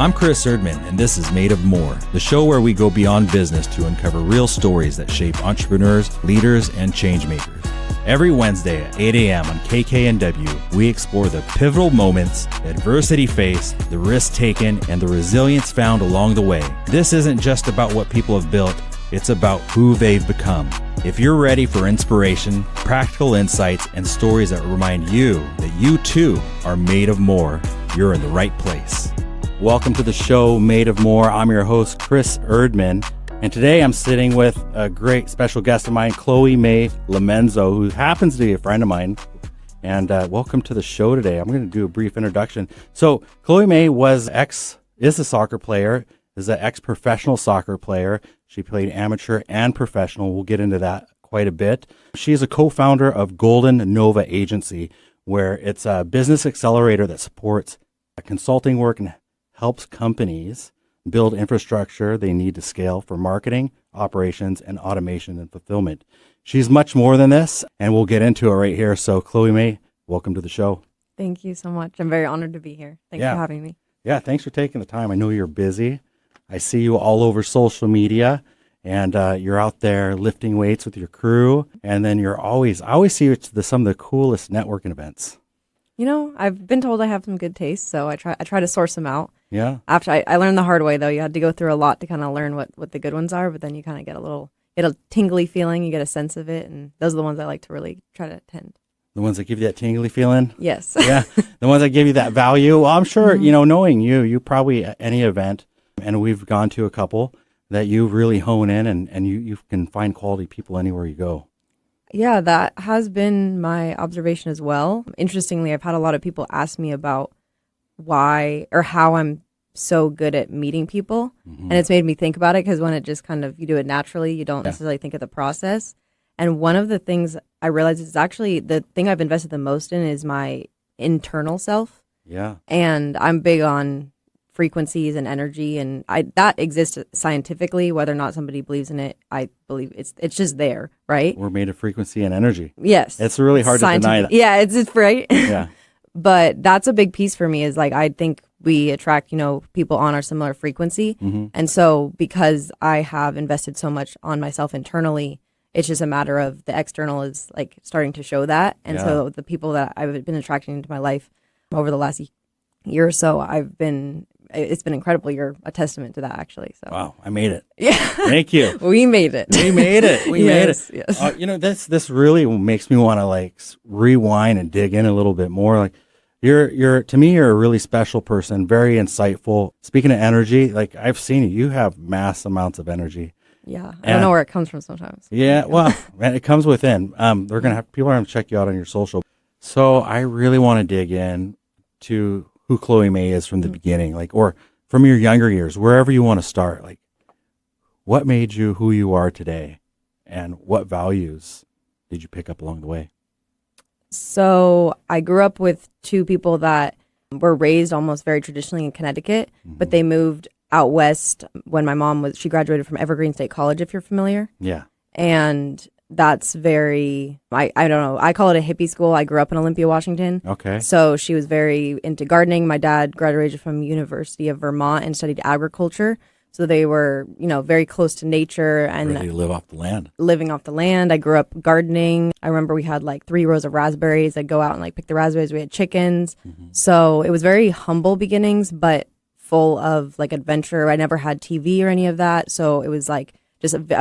I'm Chris Erdman, and this is Made of More, the show where we go beyond business to uncover real stories that shape entrepreneurs, leaders, and change makers. Every Wednesday at 8 a.m. on KKNW, we explore the pivotal moments, the adversity faced, the risks taken, and the resilience found along the way. This isn't just about what people have built, it's about who they've become. If you're ready for inspiration, practical insights, and stories that remind you that you too are made of more, you're in the right place. Welcome to the show, Made of More. I'm your host, Chris Erdman. And today I'm sitting with a great special guest of mine, Chloe May Lamenzo, who happens to be a friend of mine. And welcome to the show today. I'm going to do a brief introduction. So Chloe May is a soccer player, is an ex-professional soccer player. She played amateur and professional. We'll get into that quite a bit. She is a co-founder of Golden Nova Agency, where it's a business accelerator that supports consulting work and helps companies build infrastructure they need to scale for marketing, operations, and automation and fulfillment. She's much more than this, and we'll get into it right here. So, Chloe May, welcome to the show. Thank you so much. I'm very honored to be here. Thanks for having me. Yeah, thanks for taking the time. I know you're busy. I see you all over social media, and you're out there lifting weights with your crew, and then I always see you at some of the coolest networking events. You know, I've been told I have some good taste, so I try to source them out. Yeah. After I learned the hard way, though. You had to go through a lot to kind of learn what the good ones are, but then you kind of get a tingly feeling, you get a sense of it, and those are the ones I like to really try to attend. The ones that give you that tingly feeling? Yes. Yeah. The ones that give you that value. Well, I'm sure, knowing you probably at any event, and we've gone to a couple, that you really hone in and you can find quality people anywhere you go. Yeah, that has been my observation as well. Interestingly, I've had a lot of people ask me about why or how I'm so good at meeting people. Mm-hmm. And it's made me think about it because when it just you do it naturally, you don't necessarily think of the process. And one of the things I realized is actually the thing I've invested the most in is my internal self. Yeah. And I'm big on frequencies and energy, and that exists scientifically. Whether or not somebody believes in it, I believe it's just there, right? We're made of frequency and energy. Yes. It's really hard to deny that. Yeah, it's right. Yeah. But that's a big piece for me is I think we attract, people on our similar frequency. Mm-hmm. And so because I have invested so much on myself internally, it's just a matter of the external is starting to show that. And so the people that I've been attracting into my life over the last year or so, it's been incredible. You're a testament to that, actually. So. Wow, I made it. Yeah. Thank you. We made it. We made it. We made it. Yes. This really makes me want to rewind and dig in a little bit more. You're to me, you're a really special person, very insightful. Speaking of energy, I've seen you. You have mass amounts of energy. Yeah, I don't know where it comes from sometimes. Yeah, well, man, it comes within. People are gonna check you out on your social. So I really want to dig in to who Chloe May is from the beginning, or from your younger years, wherever you want to start. What made you who you are today, and what values did you pick up along the way? So I grew up with two people that were raised almost very traditionally in Connecticut, but they moved out west when my mom she graduated from Evergreen State College, if you're familiar. Yeah. And that's very, I don't know, I call it a hippie school. I grew up in Olympia, Washington. Okay. So she was very into gardening. My dad graduated from University of Vermont and studied agriculture. So they were, very close to nature and really live off the land. Living off the land. I grew up gardening. I remember we had 3 rows of raspberries. I'd go out and pick the raspberries. We had chickens. Mm-hmm. So it was very humble beginnings, but full of adventure. I never had TV or any of that. So it was I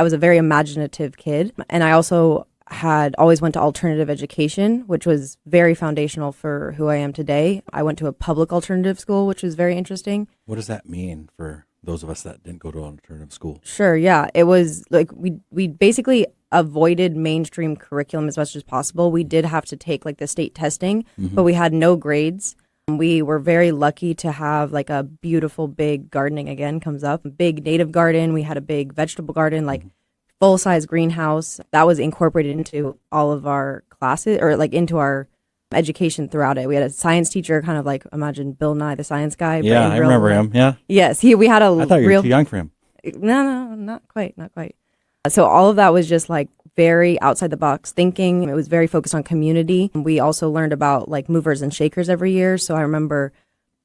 was a very imaginative kid. And I also had always went to alternative education, which was very foundational for who I am today. I went to a public alternative school, which was very interesting. What does that mean for those of us that didn't go to alternative school? Sure, yeah. It was we basically avoided mainstream curriculum as much as possible. We did have to take the state testing, but we had no grades. We were very lucky to have a beautiful big gardening again comes up, big native garden. We had a big vegetable garden, full size greenhouse that was incorporated into all of our classes or into our education throughout it. We had a science teacher, kind of imagine Bill Nye the Science Guy. Yeah, I remember him. Yeah. Yes, we had a. I thought you were too young for him. No, not quite. So all of that was just very outside the box thinking. It was very focused on community. We also learned about movers and shakers every year. So I remember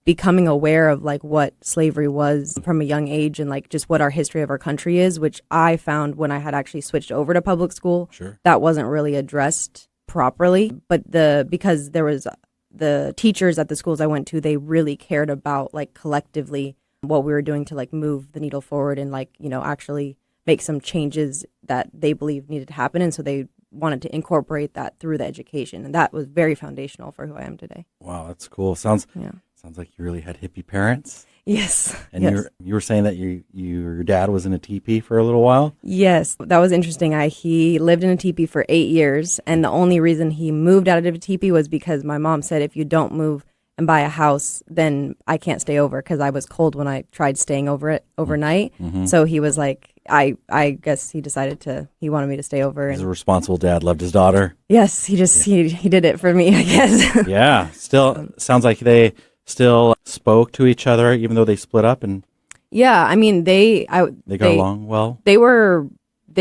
becoming aware of like what slavery was from a young age and like just what our history of our country is, which I found when I had actually switched over to public school, Sure. that wasn't really addressed properly. But because there was the teachers at the schools I went to, they really cared about like collectively what we were doing to like move the needle forward and like, you know, actually make some changes that they believed needed to happen. And so they wanted to incorporate that through the education. And that was very foundational for who I am today. Wow, that's cool. Sounds like you really had hippie parents. Yes. And yes. you were saying that your dad was in a teepee for a little while? Yes, that was interesting. He lived in a teepee for 8 years, and the only reason he moved out of a teepee was because my mom said, if you don't move and buy a house, then I can't stay over, because I was cold when I tried staying overnight. Mm-hmm. So he was like, I guess he wanted me to stay over. He's a responsible dad, loved his daughter. Yes, he did it for me, I guess. Yeah, still sounds like they still spoke to each other even though they split up. And yeah, I mean they got along well. They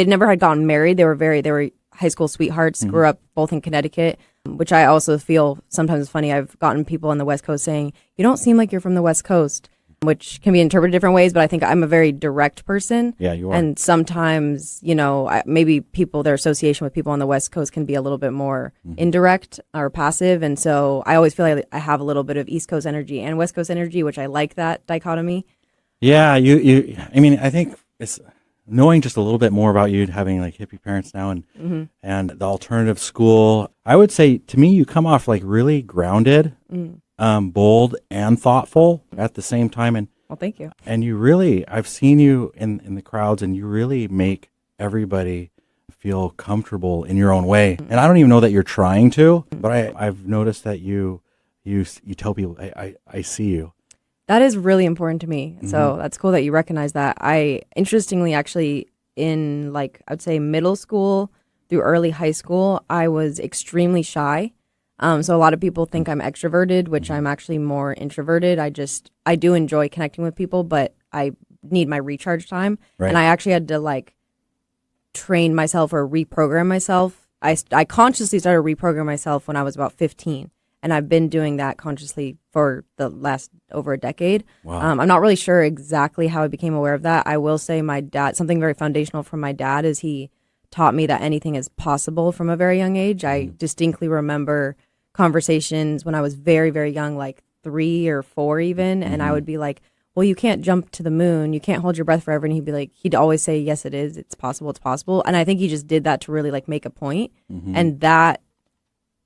never had gotten married. They were high school sweethearts. Mm-hmm. Grew up both in Connecticut, which I also feel sometimes is funny. I've gotten people on the West Coast saying, "You don't seem like you're from the West Coast," which can be interpreted different ways. But I think I'm a very direct person. Yeah, you are. And sometimes, you know, maybe their association with people on the West Coast can be a little bit more indirect or passive. And so I always feel like I have a little bit of East Coast energy and West Coast energy, which I like that dichotomy. Yeah, I mean, I think it's knowing just a little bit more about you, having like hippie parents now and the alternative school. I would say to me, you come off like really grounded, bold and thoughtful at the same time. And well, thank you. And I've seen you in the crowds, and you really make everybody feel comfortable in your own way. And I don't even know that you're trying to, but I've noticed that you tell people, I see you. That is really important to me. Mm-hmm. So that's cool that you recognize that. Interestingly, actually, in like, I would say middle school through early high school, I was extremely shy. So a lot of people think I'm extroverted, which I'm actually more introverted. I do enjoy connecting with people, but I need my recharge time. Right. And I actually had to like train myself or reprogram myself. I consciously started to reprogram myself when I was about 15. And I've been doing that consciously for the last over a decade. Wow. I'm not really sure exactly how I became aware of that. I will say my dad, something very foundational from my dad is he taught me that anything is possible from a very young age. I distinctly remember conversations when I was very, very young, like 3 or 4 even. And I would be like, well, you can't jump to the moon. You can't hold your breath forever. And he'd always say, yes, it is. It's possible. It's possible. And I think he just did that to really like make a point. And that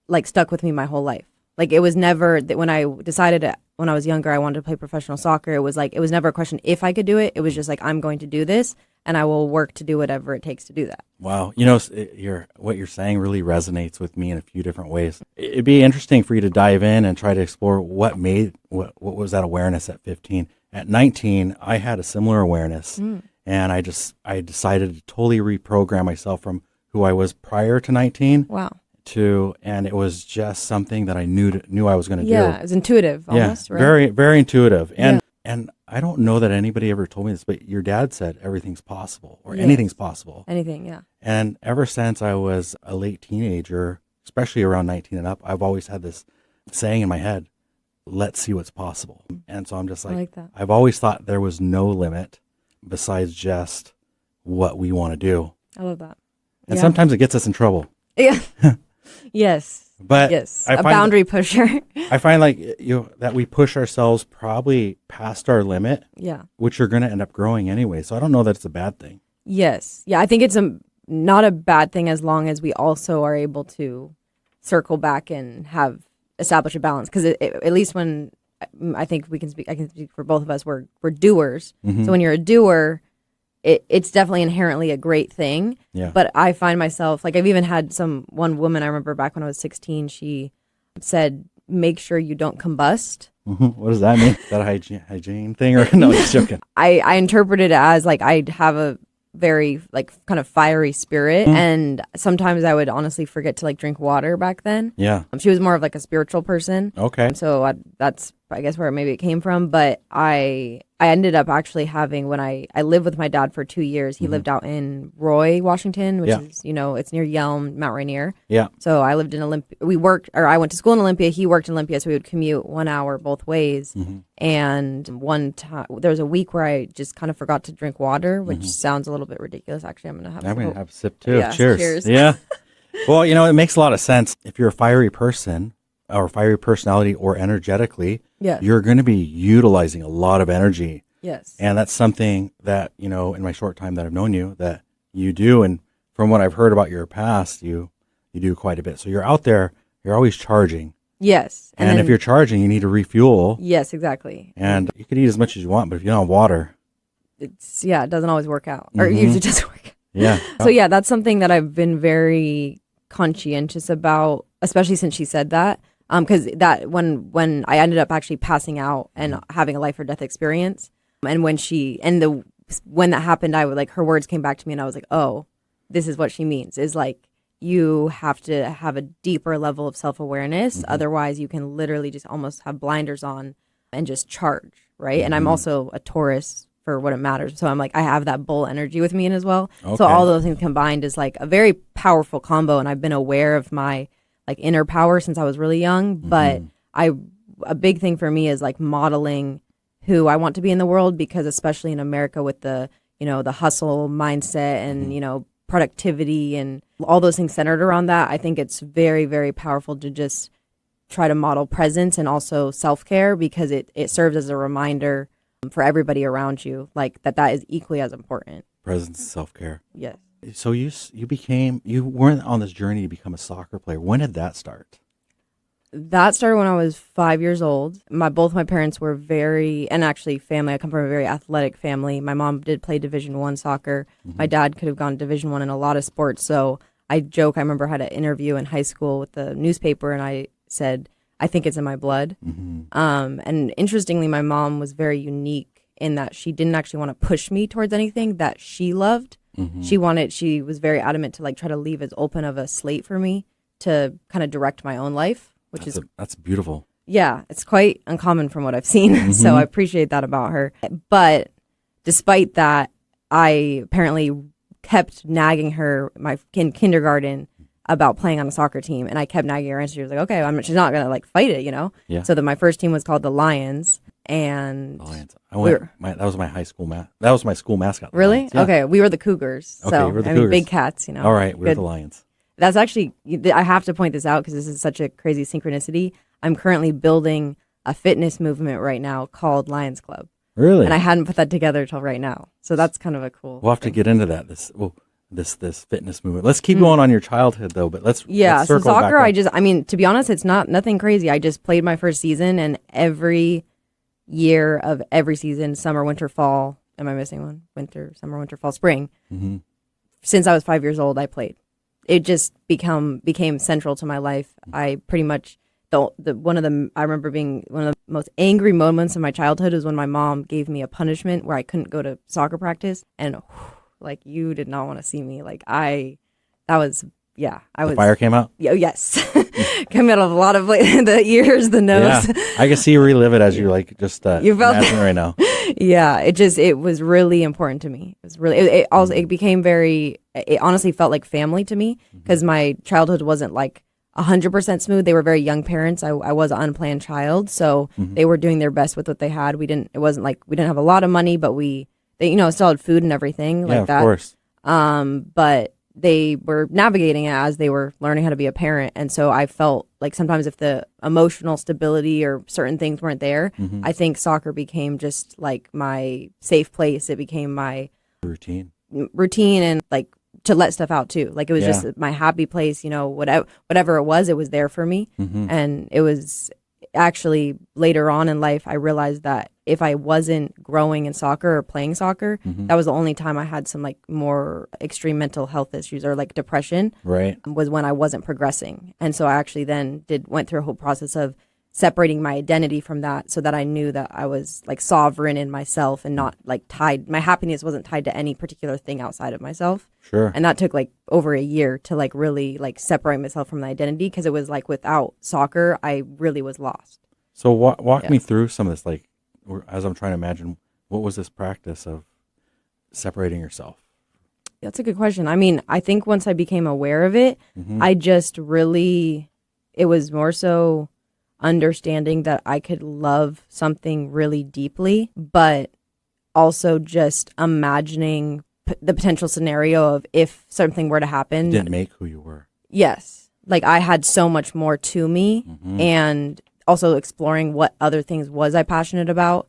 like stuck with me my whole life. Like it was never that when I decided when I was younger, I wanted to play professional soccer. It was never a question if I could do it. It was just like, I'm going to do this and I will work to do whatever it takes to do that. Wow. You know, what you're saying really resonates with me in a few different ways. It'd be interesting for you to dive in and try to explore what was that awareness at 15. At 19, I had a similar awareness and I decided to totally reprogram myself from who I was prior to 19. Wow. And it was just something that I knew I was going to do. Yeah, it was intuitive almost, right? Very, very intuitive. And I don't know that anybody ever told me this, but your dad said everything's possible or anything's possible. Anything, yeah. And ever since I was a late teenager, especially around 19 and up, I've always had this saying in my head, let's see what's possible. And so I'm just like that. I've always thought there was no limit besides just what we want to do. I love that. And sometimes it gets us in trouble. Yeah. Yes. But yes, a boundary pusher. I find like that we push ourselves probably past our limit. Yeah. Which are going to end up growing anyway. So I don't know that it's a bad thing. Yes. Yeah, I think it's not a bad thing as long as we also are able to circle back and establish a balance. Because at least when I think I can speak for both of us, we're doers. Mm-hmm. So when you're a doer, it's definitely inherently a great thing. Yeah. But I find myself, like I've even had one woman I remember back when I was 16, she said, make sure you don't combust. Mm-hmm. What does that mean? Is that a hygiene thing or no, just joking? I interpret it as like I have a very like kind of fiery spirit and sometimes I would honestly forget to like drink water back then. Yeah. She was more of like a spiritual person. Okay. So that's I guess where maybe it came from. But I ended up actually having, when I lived with my dad for 2 years. He lived out in Roy, Washington, which is, it's near Yelm, Mount Rainier. Yeah. So I lived in Olympia. I went to school in Olympia. He worked in Olympia, so we would commute 1 hour both ways. And one time, there was a week where I just kind of forgot to drink water, which sounds a little bit ridiculous. Actually, I'm going to have a sip too. Yeah, cheers. Yeah. Well, it makes a lot of sense. If you're a fiery person or fiery personality or energetically, you're going to be utilizing a lot of energy. Yes. And that's something that, in my short time that I've known you, that you do. And from what I've heard about your past, you do quite a bit. So you're out there, you're always charging. Yes. And if you're charging, you need to refuel. Yes, exactly. And you could eat as much as you want, but if you don't have water, it doesn't always work out, or it usually doesn't work out. Yeah. So that's something that I've been very conscientious about, especially since she said that. Because that when I ended up actually passing out and having a life or death experience, and when that happened, I would her words came back to me, and I was like, oh, this is what she means. Is you have to have a deeper level of self-awareness. Otherwise, you can literally just almost have blinders on and just charge, right? And I'm also a Taurus for what it matters. So I'm I have that bull energy with me in as well. Okay. So all those things combined is a very powerful combo. And I've been aware of my inner power since I was really young. But a big thing for me is modeling who I want to be in the world, because especially in America with the hustle mindset and, productivity and all those things centered around that, I think it's very, very powerful to just try to model presence and also self-care, because it serves as a reminder for everybody around you, that is equally as important. Presence and self-care. Yes. So you weren't on this journey to become a soccer player. When did that start? That started when I was 5 years old. Both my parents were and actually family. I come from a very athletic family. My mom did play Division I soccer. My dad could have gone Division I in a lot of sports. So I joke, I remember I had an interview in high school with the newspaper, and I said, I think it's in my blood. And interestingly, my mom was very unique in that she didn't actually want to push me towards anything that she loved. She was very adamant to try to leave as open of a slate for me to kind of direct my own life, that's beautiful. Yeah, it's quite uncommon from what I've seen. So I appreciate that about her. But despite that, I apparently kept nagging her in kindergarten about playing on a soccer team, and I kept nagging her, and she was like, okay, she's not gonna fight it, Yeah. So my first team was called the Lions, and Lions. That was my high school that was my school mascot. Really? Yeah. Okay, we were the Cougars. Okay, we were the Cougars. Big cats, All right, we're the Lions. That's actually, I have to point this out because this is such a crazy synchronicity. I'm currently building a fitness movement right now called Lions Club. Really? And I hadn't put that together till right now. So that's kind of a cool We'll have to get into that. This fitness movement. Let's keep going on your childhood though, but let's so circle soccer, back to be honest, it's nothing crazy. I just played my first season, and every year of every season, summer, winter, fall. Am I missing one? Winter, summer, winter, fall, spring. Since I was 5 years old, I played. It just became central to my life. I pretty much I remember being one of the most angry moments of my childhood was when my mom gave me a punishment where I couldn't go to soccer practice, and you did not want to see me. The fire came out? Yes. Came out of a lot of the ears, the nose. Yeah. I can see you relive it as you you felt imagine right now. Yeah, it was really important to me. It was really, it honestly felt like family to me, because my childhood wasn't 100% smooth. They were very young parents. I was an unplanned child, so they were doing their best with what they had. It wasn't we didn't have a lot of money, but they still had food and everything that. Of course. But they were navigating it as they were learning how to be a parent. And so I felt sometimes if the emotional stability or certain things weren't there, I think soccer became just my safe place. It became my routine and to let stuff out too. It was just my happy place, whatever it was there for me. And it was actually later on in life, I realized that if I wasn't growing in soccer or playing soccer, that was the only time I had some more extreme mental health issues or depression. Right. Was when I wasn't progressing. And so I actually then went through a whole process of separating my identity from that, so that I knew that I was sovereign in myself and not tied. My happiness wasn't tied to any particular thing outside of myself. Sure. And that took over a year to really separate myself from the identity, because it was without soccer, I really was lost. So walk me through some of this, like, as I'm trying to imagine, what was this practice of separating yourself? That's a good question. I mean, I think once I became aware of it, I just really, it was more so understanding that I could love something really deeply, but also just imagining the potential scenario of if something were to happen. It didn't make who you were. Yes. Like I had so much more to me, and also exploring what other things was I passionate about,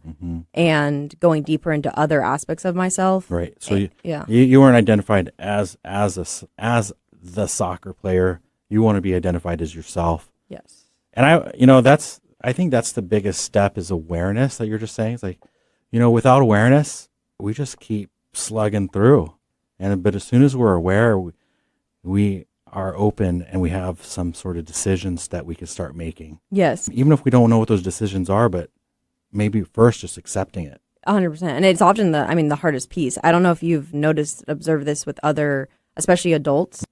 and going deeper into other aspects of myself. Right. So you weren't identified as the soccer player. You want to be identified as yourself. Yes. And I think that's the biggest step, is awareness that you're just saying. It's like, without awareness, we just keep slugging through. But as soon as we're aware, we are open and we have some sort of decisions that we can start making. Yes. Even if we don't know what those decisions are, but maybe first just accepting it. 100%. And it's often the hardest piece. I don't know if you've observed this with other, especially adults,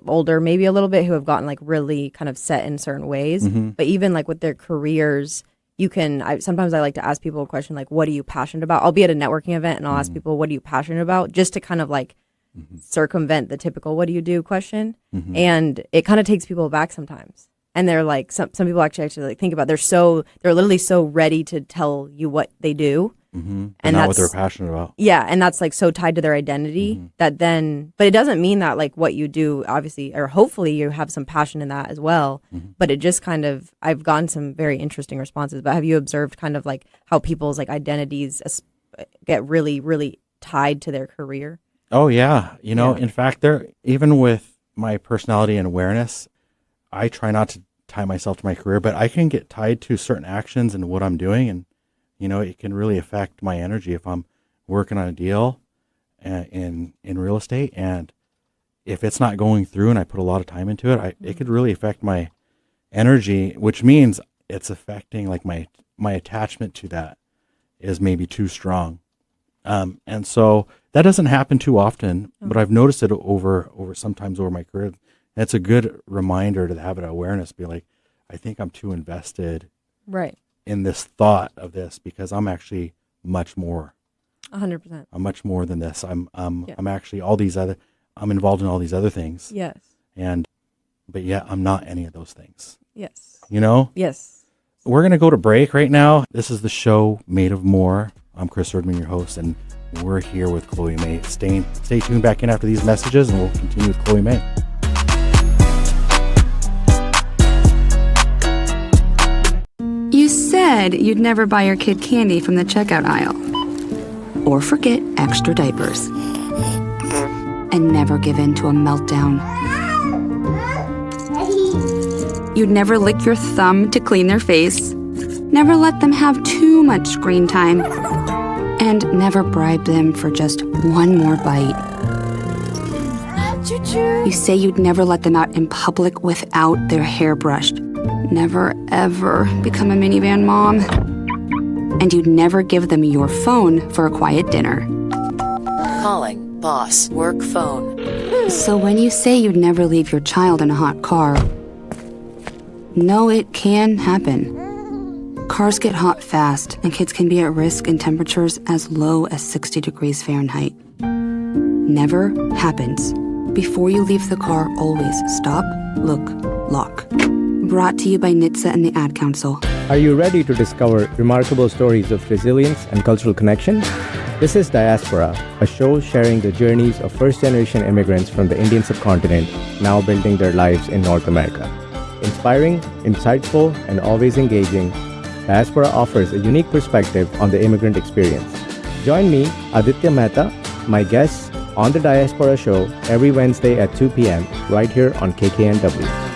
older maybe a little bit, who have gotten like really kind of set in certain ways. But even like with their careers, sometimes I like to ask people a question like, what are you passionate about? I'll be at a networking event and I'll ask people, what are you passionate about? Just to kind of like circumvent the typical what do you do question. And it kind of takes people back sometimes. And they're like, some people actually like think about, they're literally so ready to tell you what they do. And not what they're passionate about. Yeah. And that's like so tied to their identity that then, but it doesn't mean that like what you do, obviously, or hopefully you have some passion in that as well. But it just kind of, I've gotten some very interesting responses. But have you observed kind of like how people's like identities get really, really tied to their career? Oh, yeah. In fact, even with my personality and awareness, I try not to tie myself to my career, but I can get tied to certain actions and what I'm doing. And, it can really affect my energy if I'm working on a deal in real estate. And if it's not going through and I put a lot of time into it, it could really affect my energy, which means it's affecting like my attachment to that is maybe too strong. And so that doesn't happen too often, but I've noticed it sometimes over my career. And it's a good reminder to have an awareness, be like, I think I'm too invested in this thought of this, because I'm actually much more. 100%. I'm much more than this. I'm actually I'm involved in all these other things. Yes. But yet I'm not any of those things. Yes. Yes. We're going to go to break right now. This is the show Made of More. I'm Chris Erdman, your host, and we're here with Chloe May. Stay tuned back in after these messages, and we'll continue with Chloe May. You said you'd never buy your kid candy from the checkout aisle, or forget extra diapers, and never give in to a meltdown. You'd never lick your thumb to clean their face, never let them have too much screen time, and never bribe them for just one more bite. You say you'd never let them out in public without their hair brushed, never ever become a minivan mom, and you'd never give them your phone for a quiet dinner. Calling boss work phone. So when you say you'd never leave your child in a hot car, no, it can happen. Cars get hot fast, and kids can be at risk in temperatures as low as 60 degrees Fahrenheit. Never happens. Before you leave the car, always stop, look, lock. Brought to you by NHTSA and the Ad Council. Are you ready to discover remarkable stories of resilience and cultural connection? This is Diaspora, a show sharing the journeys of first-generation immigrants from the Indian subcontinent now building their lives in North America. Inspiring, insightful, and always engaging, Diaspora offers a unique perspective on the immigrant experience. Join me, Aditya Mehta, my guests, on the Diaspora Show every Wednesday at 2 p.m. right here on KKNW.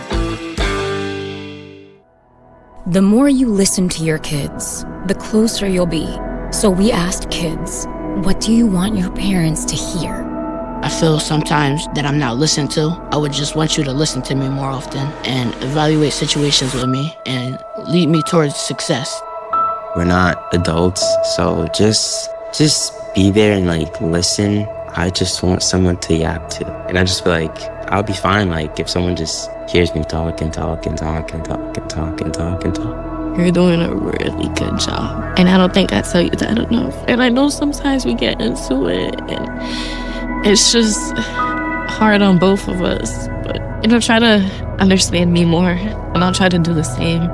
The more you listen to your kids, the closer you'll be. So we asked kids, what do you want your parents to hear? I feel sometimes that I'm not listened to. I would just want you to listen to me more often and evaluate situations with me and lead me towards success. We're not adults, so just be there and listen. I just want someone to yap to. And I just feel like I'll be fine if someone just hears me talk and talk and talk and talk and talk and talk and talk. You're doing a really good job. And I don't think I tell you that enough. And I know sometimes we get into it and it's just hard on both of us. But, try to understand me more and I'll try to do the same.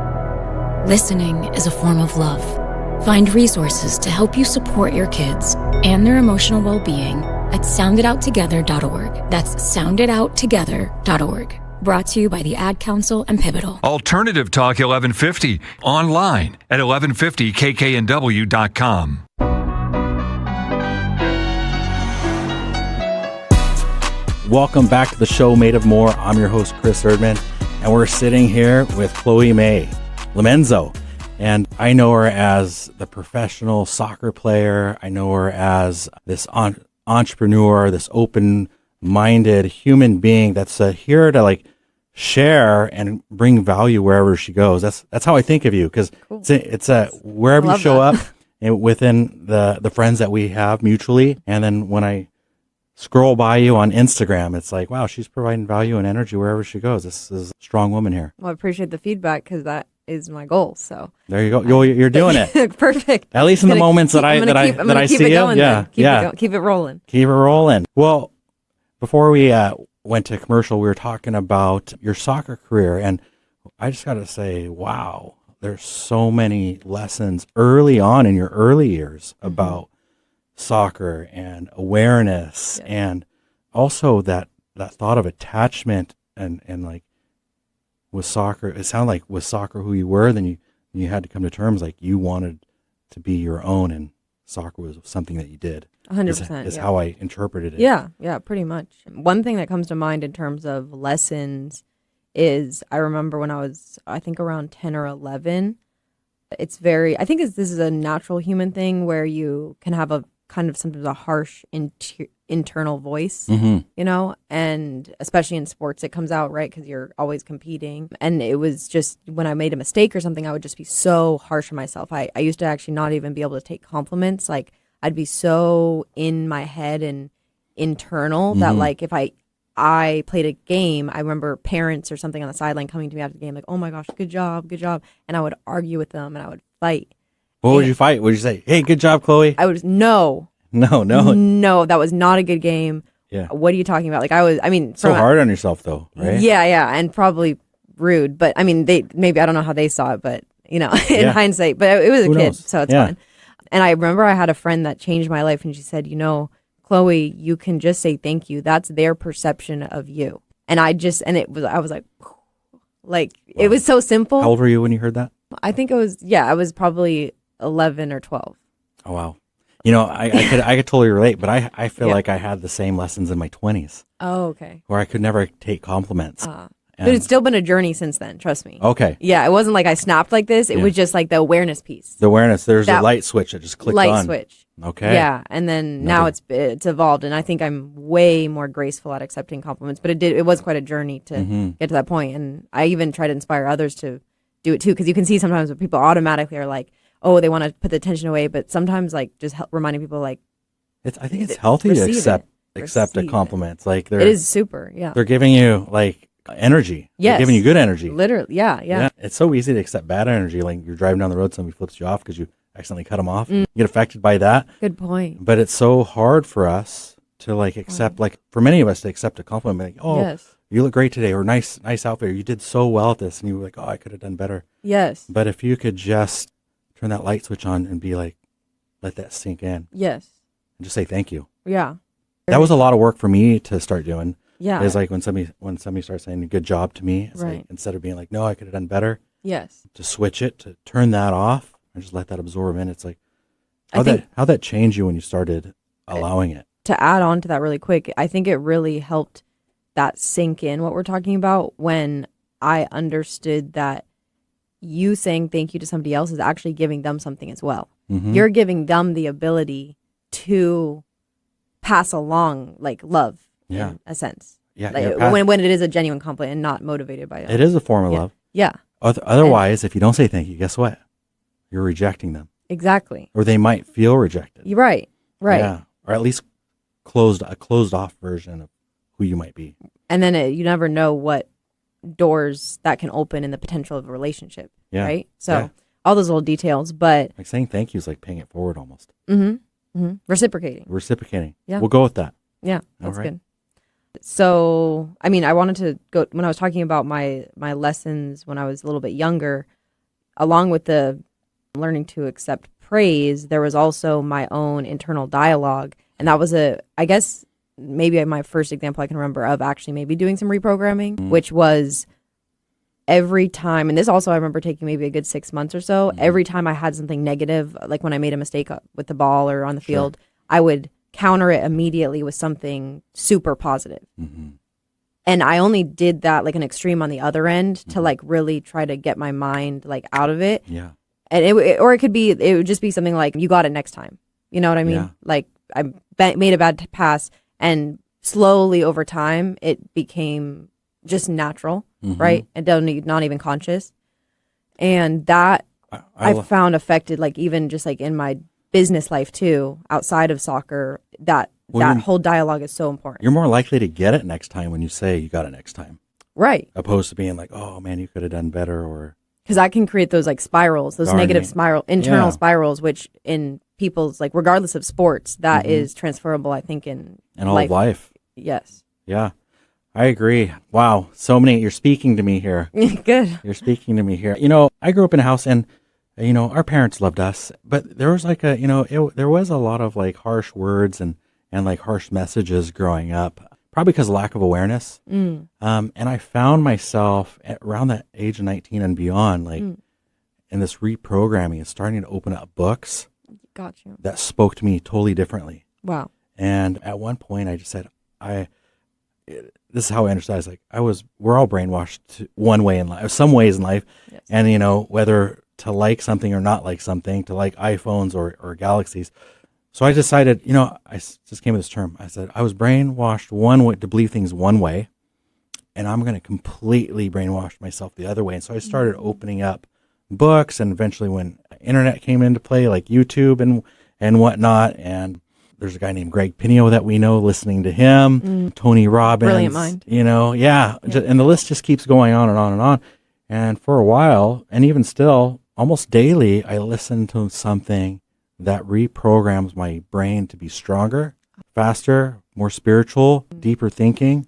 Listening is a form of love. Find resources to help you support your kids and their emotional well-being at sounditouttogether.org. That's sounditouttogether.org. Brought to you by the Ad Council and Pivotal. Alternative Talk 1150. Online at 1150kknw.com. Welcome back to the show Made of More. I'm your host, Chris Erdman, and we're sitting here with Chloe May Lamenzo. And I know her as the professional soccer player. I know her as this entrepreneur, this open-minded human being that's here to share and bring value wherever she goes. That's how I think of you, because cool. it's wherever you show up and within the friends that we have mutually. And then when I scroll by you on Instagram, it's like, wow, she's providing value and energy wherever she goes. This is a strong woman here. Well, I appreciate the feedback because that is my goal. So there you go. You're doing it. Perfect. At least in the moments that I see you. Yeah. Keep it rolling. Keep it rolling. Well, before we went to commercial, we were talking about your soccer career, and I just got to say, wow, there's so many lessons early on in your early years about soccer and awareness, and also that thought of attachment and like with soccer. It sounded like with soccer who you were, then you had to come to terms like you wanted to be your own, and soccer was something that you did. 100% is how I interpreted it. Yeah, pretty much. One thing that comes to mind in terms of lessons is I remember when I was, I think around 10 or 11, I think this is a natural human thing where you can have a kind of sometimes a harsh internal voice, and especially in sports, it comes out, right? Because you're always competing. And it was just when I made a mistake or something, I would just be so harsh on myself. I used to actually not even be able to take compliments. Like I'd be so in my head and internal that like if I played a game, I remember parents or something on the sideline coming to me after the game like, oh my gosh, good job. And I would argue with them and I would fight. What would you fight? Would you say, hey, good job, Chloe? I would, no, that was not a good game. Yeah. What are you talking about? So hard on yourself though, right? Yeah. And probably rude, but I mean, maybe, I don't know how they saw it, but in hindsight, but it was a kid, knows? So it's fine. And I remember I had a friend that changed my life and she said, Chloe, you can just say thank you. That's their perception of you. And I was like, wow. It was so simple. How old were you when you heard that? I think I was probably 11 or 12. Oh, wow. I could totally relate, but I feel like I had the same lessons in my 20s. Oh, okay. Where I could never take compliments. But it's still been a journey since then, trust me. Okay. Yeah, it wasn't like I snapped like this. It was just like the awareness piece. The awareness. There's a light switch that just clicked on. Light switch. Okay. Yeah, and then now it's evolved, and I think I'm way more graceful at accepting compliments. But it was quite a journey to get to that point, and I even try to inspire others to do it too, because you can see sometimes when people automatically are like, oh, they want to put the tension away, but sometimes just reminding people I think it's healthy to accept a compliment. It's like it is super. Yeah, they're giving you energy. Yes, they're giving you good energy. Literally, yeah. It's so easy to accept bad energy. Like you're driving down the road, somebody flips you off because you accidentally cut them off. You get affected by that. Good point. But it's so hard for us to accept, for many of us to accept a compliment. Yes. You look great today, or nice outfit, or you did so well at this, and you were like, oh, I could have done better. Yes. But if you could just turn that light switch on and be like, let that sink in. Yes. And just say thank you. Yeah. That was a lot of work for me to start doing. Yeah. It's like when somebody starts saying good job to me, it's like instead of being like, no, I could have done better. Yes. To switch it, to turn that off and just let that absorb in. It's like how'd that change you when you started allowing it? To add on to that really quick, I think it really helped that sink in what we're talking about when I understood that you saying thank you to somebody else is actually giving them something as well. You're giving them the ability to pass along love in a sense. Yeah. When it is a genuine compliment and not motivated by it. It is a form of love. Yeah. Otherwise, if you don't say thank you, guess what? You're rejecting them. Exactly. Or they might feel rejected. You're right. Yeah. Or at least a closed off version of who you might be. And then you never know what doors that can open in the potential of a relationship. Yeah. Right. So all those little details. But like saying thank you is like paying it forward almost. Reciprocating. Yeah. We'll go with that. Yeah, that's good. So, I mean, I wanted to go, when I was talking about my lessons when I was a little bit younger, along with the learning to accept praise, there was also my own internal dialogue. And that was I guess, maybe my first example I can remember of actually maybe doing some reprogramming, which was every time, and this also I remember taking maybe a good 6 months or so, every time I had something negative, like when I made a mistake with the ball or on the field, I would counter it immediately with something super positive. And I only did that like an extreme on the other end to like really try to get my mind like out of it. Yeah. And it would just be something like, you got it next time. You know what I mean? Yeah. Like I made a bad pass, and slowly over time it became just natural, right? And not even conscious. And that I found affected like even just like in my business life too, outside of soccer, that whole dialogue is so important. You're more likely to get it next time when you say you got it next time. Right. Opposed to being like, oh man, you could have done better, or because I can create those like spirals, those negative internal spirals, which in people's like regardless of sports, that is transferable, I think, in all of life. Yes. Yeah. I agree. Wow. So many, you're speaking to me here. Good. You're speaking to me here. You know, I grew up in a house and our parents loved us, but there was like there was a lot of like harsh words and like harsh messages growing up, probably because of lack of awareness. And I found myself at around that age of 19 and beyond, like in this reprogramming and starting to open up books. Got you. That spoke to me totally differently. Wow. And at one point I just said, this is how I understood. I was like, we're all brainwashed one way in life, some ways in life. Yes. And, whether to like something or not like something, to like iPhones or Galaxies. So I decided, I just came with this term. I said, I was brainwashed one way to believe things one way, and I'm going to completely brainwash myself the other way. And so I started opening up books, and eventually when internet came into play, like YouTube and whatnot, and there's a guy named Greg Pinio that we know, listening to him, Tony Robbins. Brilliant mind. Yeah. And the list just keeps going on and on and on. And for a while, and even still, almost daily, I listen to something that reprograms my brain to be stronger, faster, more spiritual, deeper thinking,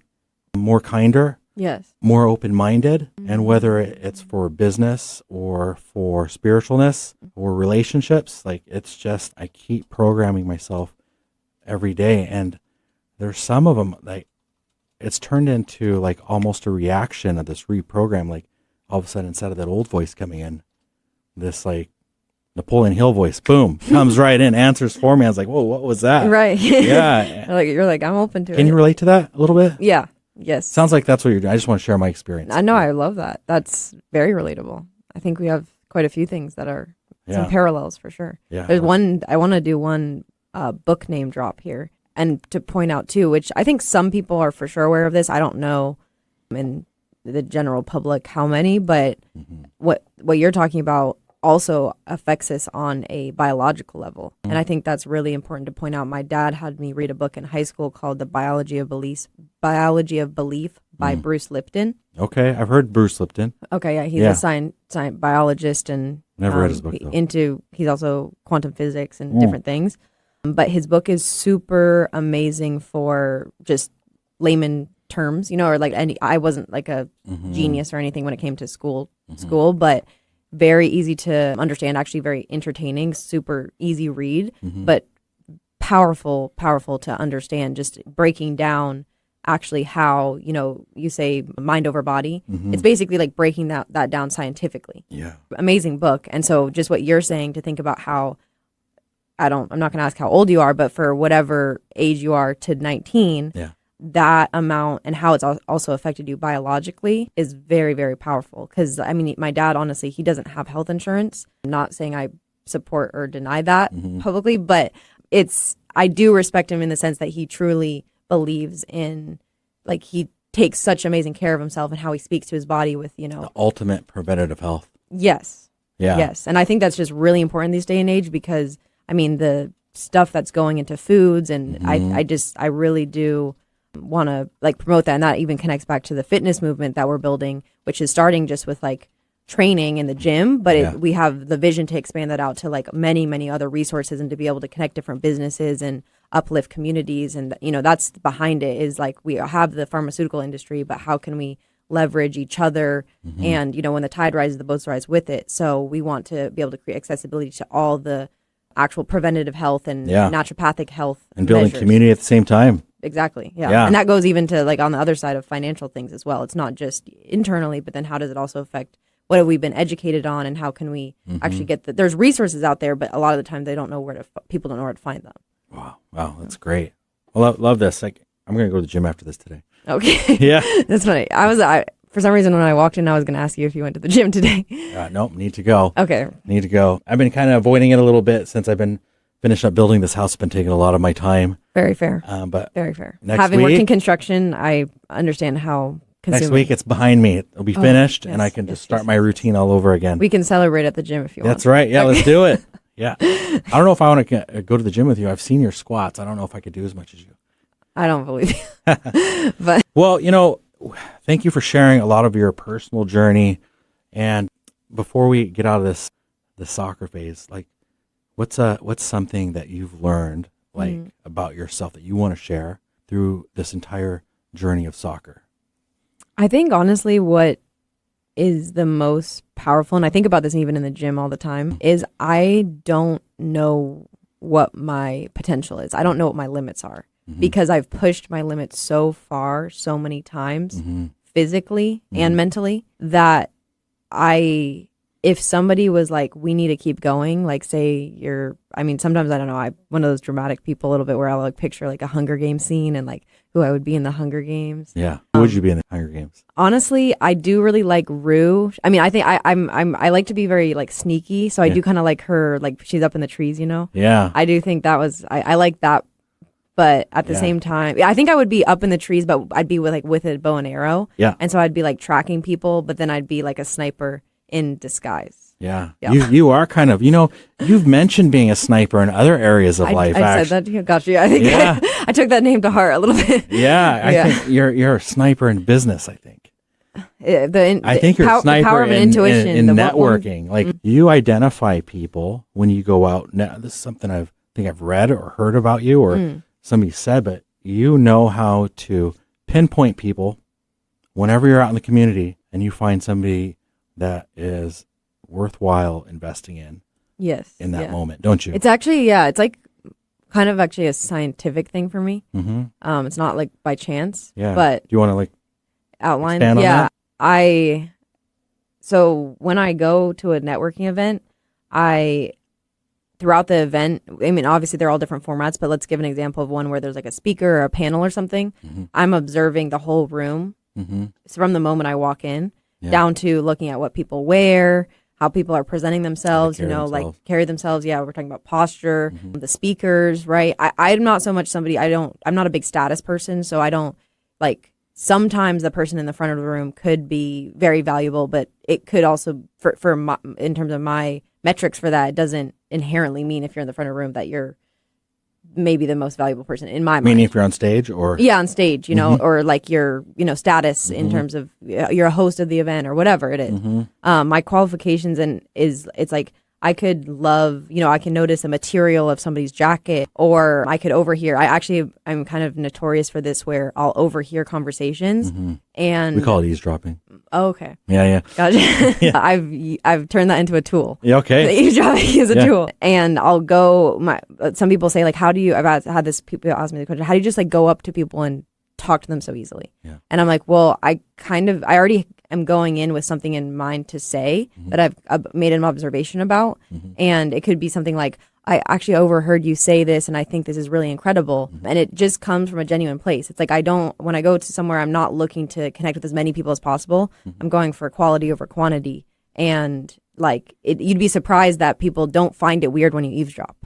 more kinder, more open-minded. And whether it's for business or for spiritualness or relationships, like it's just, I keep programming myself every day. And there's some of them, like it's turned into like almost a reaction of this reprogram. Like all of a sudden, instead of that old voice coming in, this like Napoleon Hill voice, boom, comes right in, answers for me. I was like, whoa, what was that? Right. Yeah. You're like, I'm open to it. Can you relate to that a little bit? Yeah. Yes. Sounds like that's what you're doing. I just want to share my experience. I know. I love that. That's very relatable. I think we have quite a few things that are some parallels for sure. Yeah. There's one, I want to do one book name drop here, and to point out too, which I think some people are for sure aware of this. I don't know in the general public how many, but what you're talking about also affects us on a biological level. And I think that's really important to point out. My dad had me read a book in high school called The Biology of Belief by Bruce Lipton. Okay, I've heard Bruce Lipton. Okay, yeah, he's a science biologist and never read his book though. He's also quantum physics and different things. But his book is super amazing for just layman terms, or like I wasn't like a genius or anything when it came to school, but very easy to understand, actually very entertaining, super easy read, but powerful to understand, just breaking down actually how, you say mind over body. It's basically like breaking that down scientifically. Yeah. Amazing book. And so just what you're saying, to think about how, I'm not going to ask how old you are, but for whatever age you are to 19, that amount and how it's also affected you biologically is very, very powerful. Because, I mean, my dad, honestly, he doesn't have health insurance. I'm not saying I support or deny that publicly, but I do respect him in the sense that he truly believes in, like, he takes such amazing care of himself and how he speaks to his body with, the ultimate preventative health. Yes. Yeah. Yes. And I think that's just really important these day and age, because, I mean, the stuff that's going into foods, and I really do want to like promote that. And that even connects back to the fitness movement that we're building, which is starting just with like training in the gym, but Yeah. we have the vision to expand that out to like many, many other resources and to be able to connect different businesses and uplift communities. And, that's behind it is like we have the pharmaceutical industry, but how can we leverage each other? And, when the tide rises, the boats rise with it. So we want to be able to create accessibility to all the actual preventative health and naturopathic health And building measures. community at the same time. Exactly. Yeah. Yeah. And that goes even to like on the other side of financial things as well. It's not just internally, but then how does it also affect what have we been educated on and how can we actually get there's resources out there, but a lot of the time they don't know people don't know where to find them. Wow. That's great. Well, love this. Like, I'm going to go to the gym after this today. Okay. Yeah. That's funny. For some reason when I walked in, I was going to ask you if you went to the gym today. Nope. Need to go. Okay. Need to go. I've been kind of avoiding it a little bit since I've been finished up building this house. It's been taking a lot of my time. Very fair. But very fair. Next Having worked week- in construction, I understand how consuming. Next week it's behind me. It'll be finished, and I can just start my routine all over again. We can celebrate at the gym if you want. That's right. Yeah, let's do it. Yeah. I don't know if I want to go to the gym with you. I've seen your squats. I don't know if I could do as much as you. I don't believe you. But Well, thank you for sharing a lot of your personal journey. And before we get out of the soccer phase, like, what's something that you've learned about yourself that you want to share through this entire journey of soccer? I think honestly what is the most powerful, and I think about this even in the gym all the time, is I don't know what my potential is. I don't know what my limits are because I've pushed my limits so far, so many times, physically and mentally, that if somebody was like, we need to keep going, like say sometimes I don't know, I'm one of those dramatic people a little bit where I'll like picture like a Hunger Games scene and like who I would be in the Hunger Games. Yeah. Who would you be in the Hunger Games? Honestly, I do really like Rue. I mean, I think I like to be very like sneaky. So I do kind of like her, like she's up in the trees, Yeah. I do think that was, I like that. But at the same time, I think I would be up in the trees, but I'd be with a bow and arrow. Yeah. And so I'd be like tracking people, but then I'd be like a sniper in disguise. Yeah. You are kind of, you've mentioned being a sniper in other areas of life. I said that. Gotcha. I think I took that name to heart a little bit. Yeah. I think you're a sniper in business, I think. I think you're a sniper power of in intuition, networking. Like you identify people when you go out. Now, this is something I think I've read or heard about you or somebody said, but you know how to pinpoint people whenever you're out in the community and you find somebody that is worthwhile investing in. Yes. In that moment, don't you? It's actually, it's like kind of actually a scientific thing for me. Mm-hmm. It's not like by chance. Yeah. But do you want to like outline? Expand on that? So when I go to a networking event, throughout the event, I mean, obviously they're all different formats, but let's give an example of one where there's like a speaker or a panel or something. I'm observing the whole room. So from the moment I walk in down to looking at what people wear, how people are presenting themselves, like carry themselves. Yeah, we're talking about posture, the speakers, right? I'm not so much somebody, I'm not a big status person, so I don't like, sometimes the person in the front of the room could be very valuable, but it could also, in terms of my metrics for that, it doesn't inherently mean if you're in the front of the room that you're maybe the most valuable person in my mind. Meaning if you're on stage or? Yeah, on stage, or like your, status in terms of you're a host of the event or whatever it is. My qualifications it's like I could love, I can notice a material of somebody's jacket, or I could overhear. I'm kind of notorious for this where I'll overhear conversations and we call it eavesdropping. Oh, okay. Yeah. Gotcha. I've turned that into a tool. Yeah, okay. The eavesdropping is a tool. And I'll go, some people say like, I've had this, people ask me the question, how do you just like go up to people and talk to them so easily? Yeah. And I'm like, well, I already am going in with something in mind to say that I've made an observation about. And it could be something like, I actually overheard you say this and I think this is really incredible. And it just comes from a genuine place. It's like when I go to somewhere, I'm not looking to connect with as many people as possible. I'm going for quality over quantity. And like you'd be surprised that people don't find it weird when you eavesdrop.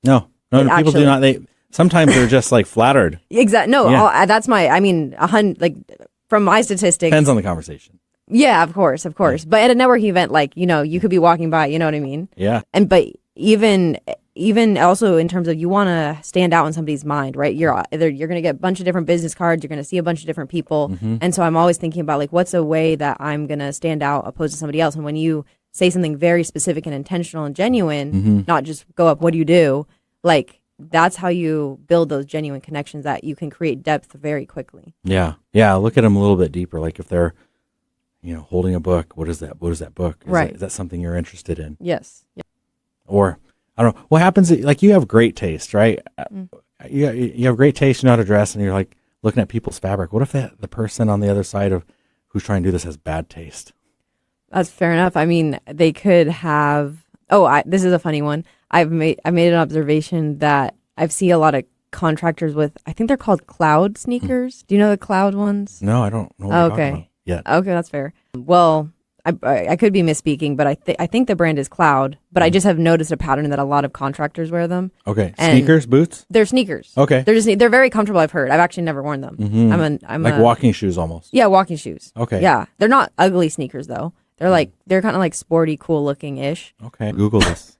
No, people do not. Sometimes they're just like flattered. Exactly. No, that's from my statistics. Depends on the conversation. Yeah, of course. But at a networking event, like, you could be walking by, you know what I mean? Yeah. But even even also in terms of you want to stand out in somebody's mind, right? You're going to get a bunch of different business cards. You're going to see a bunch of different people. Mm-hmm. And so I'm always thinking about like, what's a way that I'm going to stand out opposed to somebody else? And when you say something very specific and intentional and genuine, Mm-hmm. not just go up, what do you do? Like, that's how you build those genuine connections that you can create depth very quickly. Yeah. Yeah. Look at them a little bit deeper. Like if they're, holding a book, what is that? What is that book? Is that something you're interested in? Yes. Yeah. Or I don't know. What happens? Like you have great taste, right? You have great taste. You know how to dress, and you're like looking at people's fabric. What if the person on the other side of who's trying to do this has bad taste? That's fair enough. I mean, they could have. This is a funny one. I made an observation that I've seen a lot of contractors with. I think they're called cloud sneakers. Do you know the cloud ones? No, I don't know. What you're talking about yet. Okay, that's fair. Well, I could be misspeaking, but I think the brand is Cloud. But I just have noticed a pattern that a lot of contractors wear them. Okay, And sneakers, boots. They're sneakers. Okay, They're very comfortable. I've heard. I've actually never worn them. Mm-hmm. I'm like walking shoes almost. Yeah, walking shoes. Okay. Yeah, they're not ugly sneakers though. They're kind of like sporty, cool looking ish. Okay, Google this.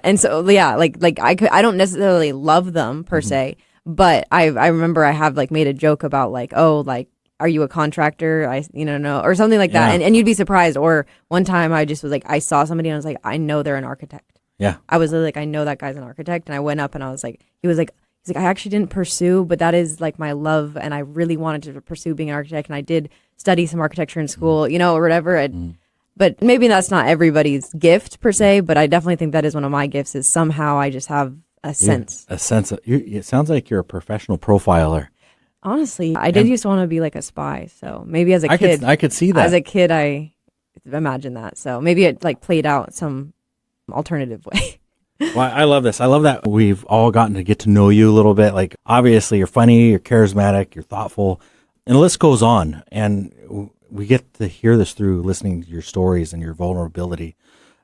And so yeah, like I don't necessarily love them per se, but I remember I have like made a joke about like, oh, like, are you a contractor? No, or something like that. And you'd be surprised. Or one time I just was like, I saw somebody and I was like, I know they're an architect. Yeah. I was like, I know that guy's an architect. And I went up and I was like, he's like, I actually didn't pursue, but that is like my love. And I really wanted to pursue being an architect. And I did study some architecture in school, or whatever. But maybe that's not everybody's gift per se, but I definitely think that is one of my gifts is somehow I just have a sense. A sense of, it sounds like you're a professional profiler. Honestly, I did used to want to be like a spy. So maybe as a kid, I could see that. As a kid, I imagined that. So maybe it like played out some alternative way. Well, I love this. I love that we've all gotten to get to know you a little bit. Like, obviously, you're funny, you're charismatic, you're thoughtful, and the list goes on. And we get to hear this through listening to your stories and your vulnerability.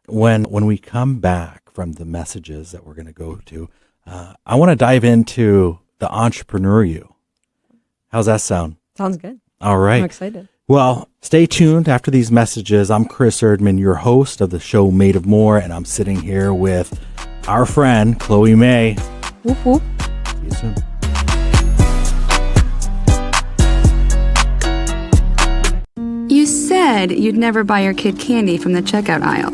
When we come back from the messages that we're going to go to, I want to dive into the entrepreneur you. How's that sound? Sounds good. All right. I'm excited. Well, stay tuned after these messages. I'm Chris Erdman, your host of the show Made of More, and I'm sitting here with our friend, Chloe May. Whoop, whoop. See you soon. You said you'd never buy your kid candy from the checkout aisle.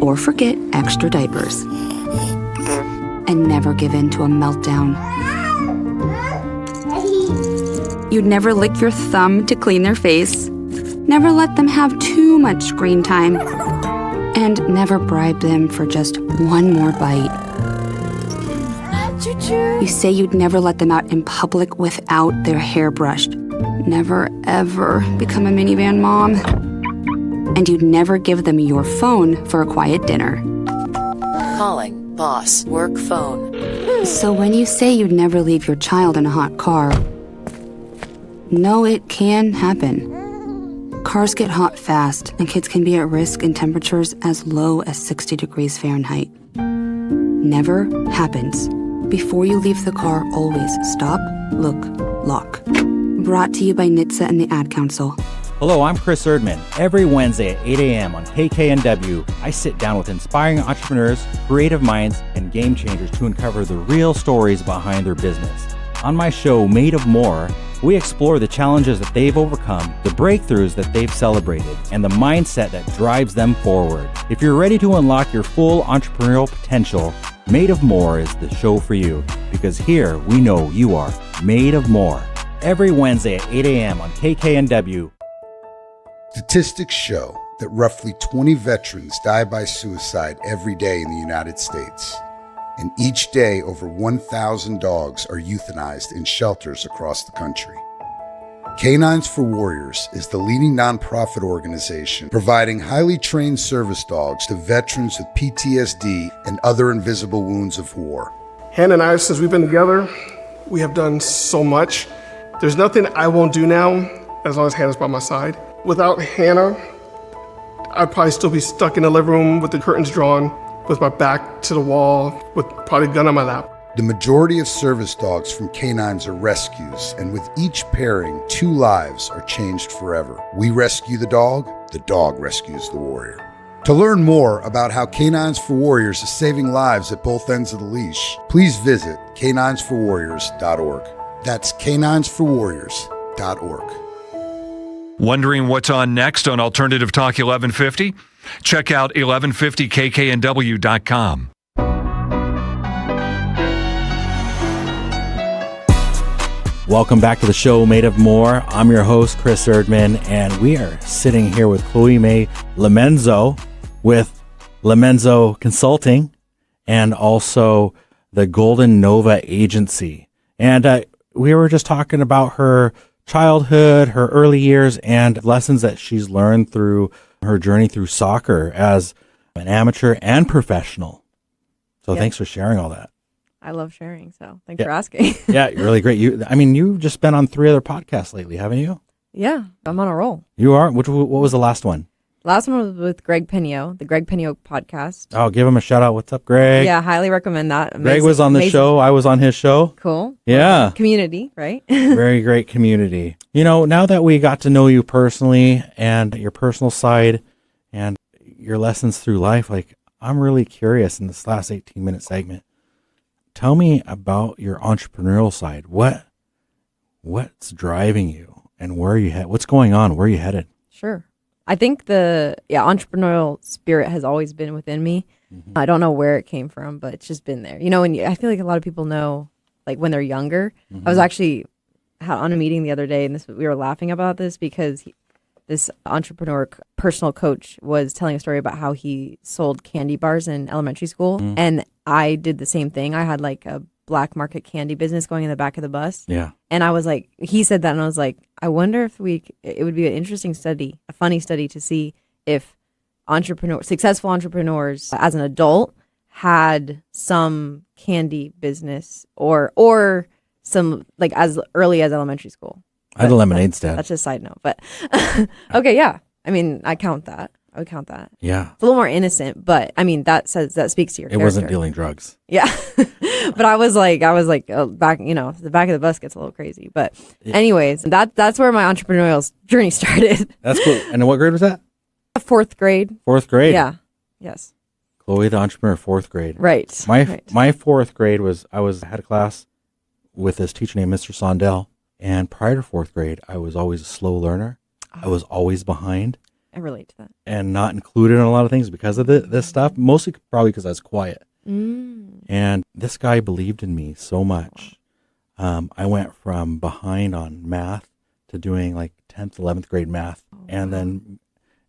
Or forget extra diapers. And never give in to a meltdown. You'd never lick your thumb to clean their face. Never let them have too much screen time. And never bribe them for just one more bite. You say you'd never let them out in public without their hair brushed. Never, ever become a minivan mom. And you'd never give them your phone for a quiet dinner. Calling boss work phone. So when you say you'd never leave your child in a hot car, no, it can happen. Cars get hot fast, and kids can be at risk in temperatures as low as 60 degrees Fahrenheit. Never happens. Before you leave the car, always stop, look, lock. Brought to you by NHTSA and the Ad Council. Hello, I'm Chris Erdman. Every Wednesday at 8 a.m. on KKNW, I sit down with inspiring entrepreneurs, creative minds, and game changers to uncover the real stories behind their business. On my show, Made of More, we explore the challenges that they've overcome, the breakthroughs that they've celebrated, and the mindset that drives them forward. If you're ready to unlock your full entrepreneurial potential, Made of More is the show for you, because here we know you are made of more. Every Wednesday at 8 a.m. on KKNW. Statistics show that roughly 20 veterans die by suicide every day in the United States. And each day, over 1,000 dogs are euthanized in shelters across the country. Canines for Warriors is the leading nonprofit organization providing highly trained service dogs to veterans with PTSD and other invisible wounds of war. Hannah and I, since we've been together, we have done so much. There's nothing I won't do now as long as Hannah's by my side. Without Hannah, I'd probably still be stuck in the living room with the curtains drawn, with my back to the wall, with probably a gun on my lap. The majority of service dogs from canines are rescues, and with each pairing, 2 lives are changed forever. We rescue the dog rescues the warrior. To learn more about how Canines for Warriors is saving lives at both ends of the leash, please visit caninesforwarriors.org. That's caninesforwarriors.org. Wondering what's on next on Alternative Talk 1150? Check out 1150kknw.com. Welcome back to the show Made of More. I'm your host, Chris Erdman, and we are sitting here with Chloe May Lamenzo with Lamenzo Consulting and also the Golden Nova Agency. And we were just talking about her childhood, her early years, and lessons that she's learned through her journey through soccer as an amateur and professional. So thanks for sharing all that. I love sharing, so thanks for asking. Yeah, you're really great. You've just been on 3 other podcasts lately, haven't you? Yeah, I'm on a roll. You are? What was the last one? Last one was with Greg Pinio, the Greg Pinio podcast. Oh, give him a shout out. What's up, Greg? Yeah, highly recommend that. Amazing, Greg was on the show. I was on his show. Cool. Yeah. Community, right? Very great community. Now that we got to know you personally and your personal side and your lessons through life, I'm really curious in this last 18-minute segment. Tell me about your entrepreneurial side. What's driving you and where are you headed? What's going on? Where are you headed? Sure. I think the entrepreneurial spirit has always been within me. Mm-hmm. I don't know where it came from, but it's just been there. And I feel like a lot of people know, when they're younger. Mm-hmm. I was actually on a meeting the other day, and we were laughing about this because this entrepreneur personal coach was telling a story about how he sold candy bars in elementary school. Mm. And I did the same thing. I had a black market candy business going in the back of the bus. Yeah. And I was he said that, and I was I wonder if it would be an interesting study, a funny study to see if successful entrepreneurs as an adult had some candy business or some as early as elementary school. I had a lemonade stand. That's just a side note, but okay, yeah. I count that. I would count that. Yeah. It's a little more innocent, but that speaks to your character. It wasn't dealing drugs. Yeah. But I was back, the back of the bus gets a little crazy. But anyways, that's where my entrepreneurial journey started. That's cool. And what grade was that? 4th grade. 4th grade? Yeah. Yes. Chloe, the entrepreneur, 4th grade. Right. My 4th grade I had a class with this teacher named Mr. Sondel. And prior to 4th grade, I was always a slow learner. Oh. I was always behind. I relate to that. And not included in a lot of things because of this stuff. Mostly probably because I was quiet. Mm. And this guy believed in me so much. I went from behind on math to doing 10th, 11th grade math. Oh, and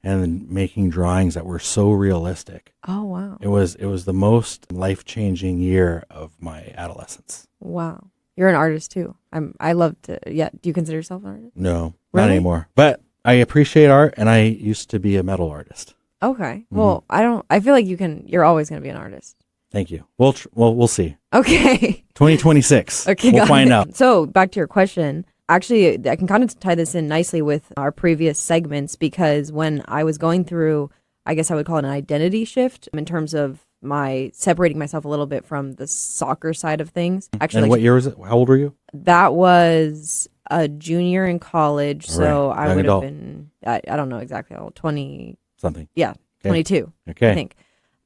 then making drawings that were so realistic. Oh, wow. It was the most life-changing year of my adolescence. Wow. You're an artist too. I love to. Yeah. Do you consider yourself an artist? No, really? Not anymore. But I appreciate art, and I used to be a metal artist. Okay. Mm-hmm. Well, I feel like you're always going to be an artist. Thank you. We'll see. Okay. 2026. Okay. We'll find out. So back to your question. Actually, I can kind of tie this in nicely with our previous segments because when I was going through, I guess I would call it an identity shift in terms of my separating myself a little bit from the soccer side of things. Actually, and what year was it? How old were you? That was a junior in college, so right. I would have been, I don't know exactly how old, 20 something. Yeah, okay. 22. Okay. I think.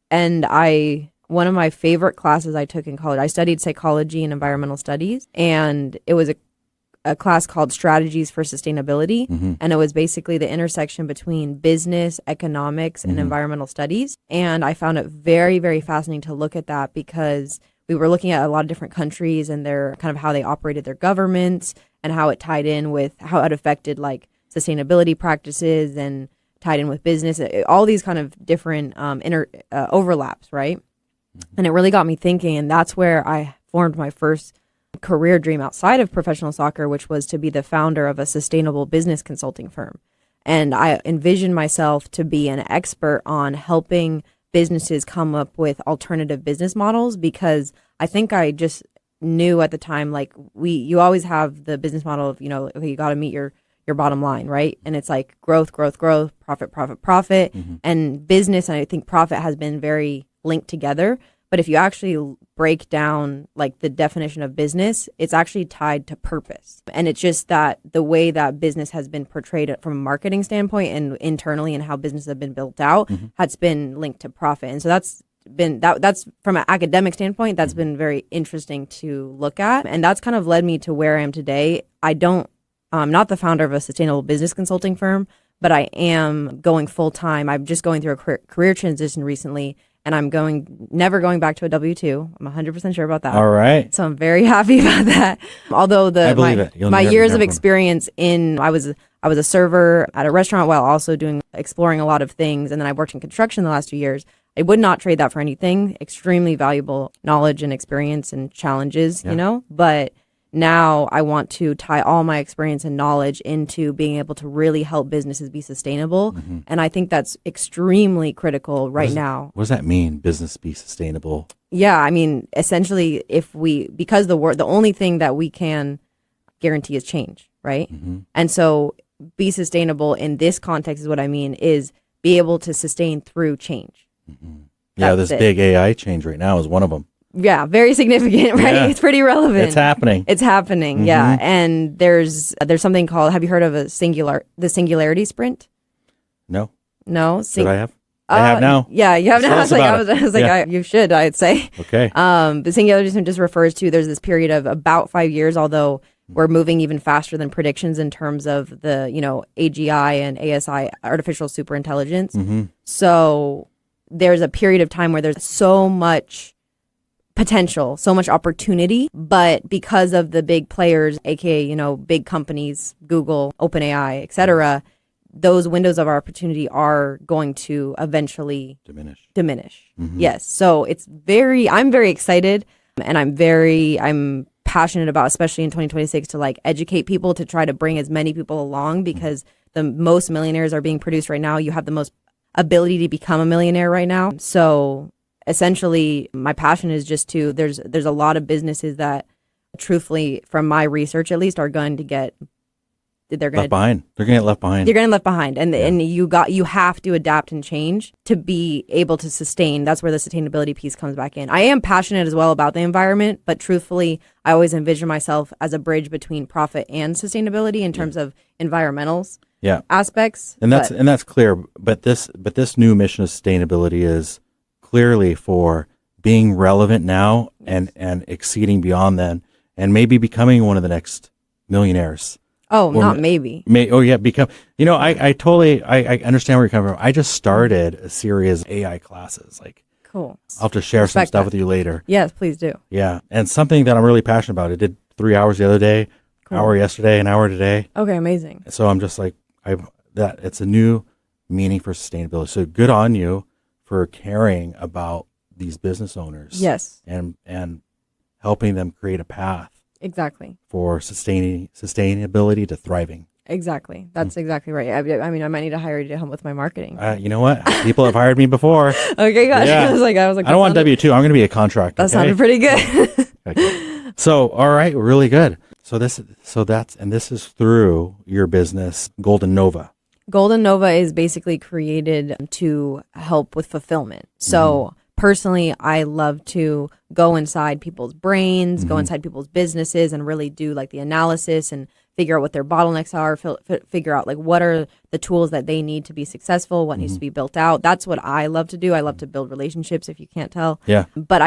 And one of my favorite classes I took in college, I studied psychology and environmental studies, and it was a class called Strategies for Sustainability. Mm-hmm. And it was basically the intersection between business, economics, and environmental studies. And I found it very, very fascinating to look at that because we were looking at a lot of different countries and their kind of how they operated their governments and how it tied in with how it affected sustainability practices and tied in with business, all these kind of different overlaps, right? Mm-hmm. And it really got me thinking, and that's where I formed my first career dream outside of professional soccer, which was to be the founder of a sustainable business consulting firm. And I envisioned myself to be an expert on helping businesses come up with alternative business models because I think I just knew at the time, you always have the business model of, okay, you got to meet your bottom line, right? And it's growth, profit. Mm-hmm. And business, and I think profit has been very linked together. But if you actually break down like the definition of business, it's actually tied to purpose. And it's just that the way that business has been portrayed from a marketing standpoint and internally and how businesses have been built out has been linked to profit. And so that's from an academic standpoint, that's been very interesting to look at. And that's kind of led me to where I am today. I'm not the founder of a sustainable business consulting firm, but I am going full time. I'm just going through a career transition recently. And I'm never going back to a W-2. I'm 100% sure about that. All right. So I'm very happy about that. Although my years of experience I was a server at a restaurant while also exploring a lot of things. And then I worked in construction the last 2 years. I would not trade that for anything. Extremely valuable knowledge and experience and challenges, but now I want to tie all my experience and knowledge into being able to really help businesses be sustainable. And I think that's extremely critical now. What does that mean, business be sustainable? Yeah, I mean, essentially, because the only thing that we can guarantee is change, right? And so be sustainable in this context is what I mean, is be able to sustain through change. Yeah, this big AI change right now is one of them. Yeah, very significant, right? Yeah. It's pretty relevant. It's happening. Yeah. And there's something called, have you heard of the singularity sprint? No. Should I have? I have now. Yeah, you have now. You should, I'd say. Okay. The singularity sprint just refers to, there's this period of about 5 years, although we're moving even faster than predictions in terms of the, AGI and ASI, artificial superintelligence. So there's a period of time where there's so much potential, so much opportunity, but because of the big players, aka, big companies, Google, OpenAI, etc., those windows of opportunity are going to eventually diminish. Yes. So I'm very excited, and I'm passionate about, especially in 2026, to educate people, to try to bring as many people along, because the most millionaires are being produced right now. You have the most ability to become a millionaire right now. So essentially, my passion is just there's a lot of businesses that, truthfully, from my research at least, are going to get left behind. They're going to get left behind. You're going to get left behind, and you have to adapt and change to be able to sustain. That's where the sustainability piece comes back in. I am passionate as well about the environment, but truthfully, I always envision myself as a bridge between profit and sustainability in terms of environmentals. Aspects. And that's clear. But this new mission of sustainability is clearly for being relevant now and exceeding beyond then, and maybe becoming one of the next millionaires. Oh, not maybe. Become. I totally understand where you're coming from. I just started a series of AI classes. Cool. I'll have to share some stuff with you later. Yes, please do. Yeah, and something that I'm really passionate about. I did 3 hours the other day, hour yesterday, an hour today. Okay, amazing. So I'm just it's a new meaning for sustainability. So good on you for caring about these business owners. Yes. And helping them create a path. Exactly. For sustainability to thriving. Exactly. That's exactly right. I mean, I might need to hire you to help with my marketing. You know what? People have hired me before. Okay, gosh. Yeah. I was like, I don't want W-2. I'm going to be a contractor. That sounded pretty good. Okay. So, all right, really good. This is through your business, Golden Nova. Golden Nova is basically created to help with fulfillment. So personally, I love to go inside people's brains, go inside people's businesses, and really do the analysis and figure out what their bottlenecks are, figure out what are the tools that they need to be successful, what needs to be built out. That's what I love to do. I love to build relationships, if you can't tell. Yeah. But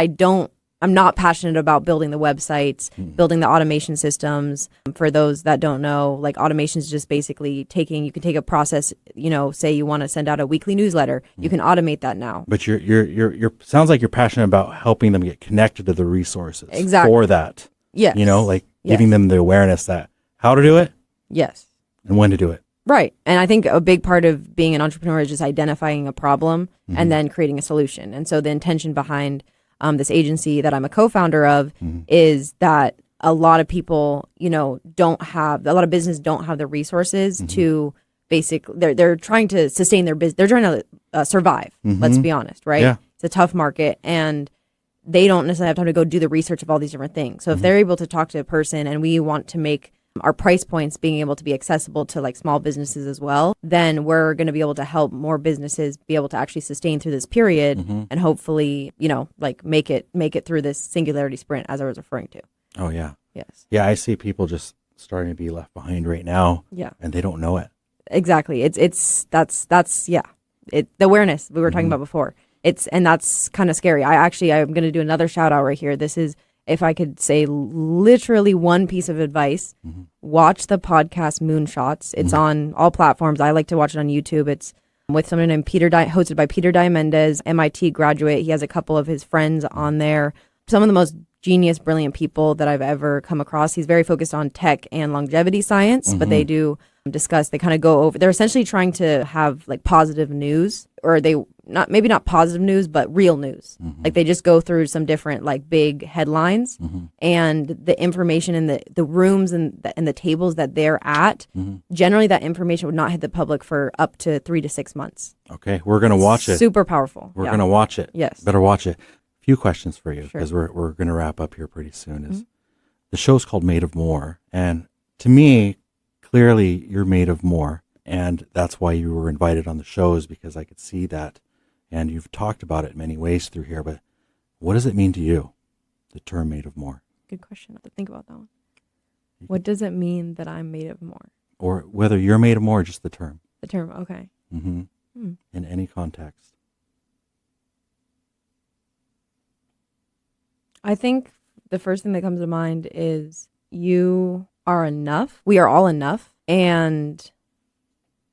I'm not passionate about building the websites, building the automation systems. For those that don't know, automation is just basically you can take a process, say you want to send out a weekly newsletter, you can automate that now. But you're sounds like you're passionate about helping them get connected to the resources. Exactly. For that. Yes. Giving them the awareness that how to do it. Yes. And when to do it. Right. And I think a big part of being an entrepreneur is just identifying a problem and then creating a solution. And so the intention behind this agency that I'm a co-founder of is that a lot of people, don't have the resources to they're trying to sustain their business. They're trying to survive. Let's be honest, right? Yeah. It's a tough market, and they don't necessarily have time to go do the research of all these different things. So if they're able to talk to a person, and we want to make our price points being able to be accessible to like small businesses as well, then we're going to be able to help more businesses be able to actually sustain through this period and hopefully, like make it through this singularity sprint as I was referring to. Oh, yeah. Yes. Yeah, I see people just starting to be left behind right now. Yeah. And they don't know it. Exactly. That's the awareness we were talking about before. And that's kind of scary. I'm going to do another shout out right here. This is, if I could say literally one piece of advice, watch the podcast Moonshots. It's on all platforms. I like to watch it on YouTube. It's with someone named hosted by Peter Diamandis, MIT graduate. He has a couple of his friends on there. Some of the most genius, brilliant people that I've ever come across. He's very focused on tech and longevity science, but they do discuss, they kind of go over, they're essentially trying to have like positive news, or maybe not positive news, but real news. Like they just go through some different like big headlines and the information in the rooms and the tables that they're at. Generally that information would not hit the public for up to 3 to 6 months. Okay. We're going to watch it. Super powerful. We're going to watch it. Yes. Better watch it. A few questions for you because we're going to wrap up here pretty soon. The show's called Made of More. And to me, clearly you're made of more. And that's why you were invited on the shows, because I could see that. And you've talked about it in many ways through here. But what does it mean to you, the term made of more? Good question. I have to think about that one. What does it mean that I'm made of more? Or whether you're made of more or just the term. The term, okay. In any context. I think the first thing that comes to mind is you are enough. We are all enough. And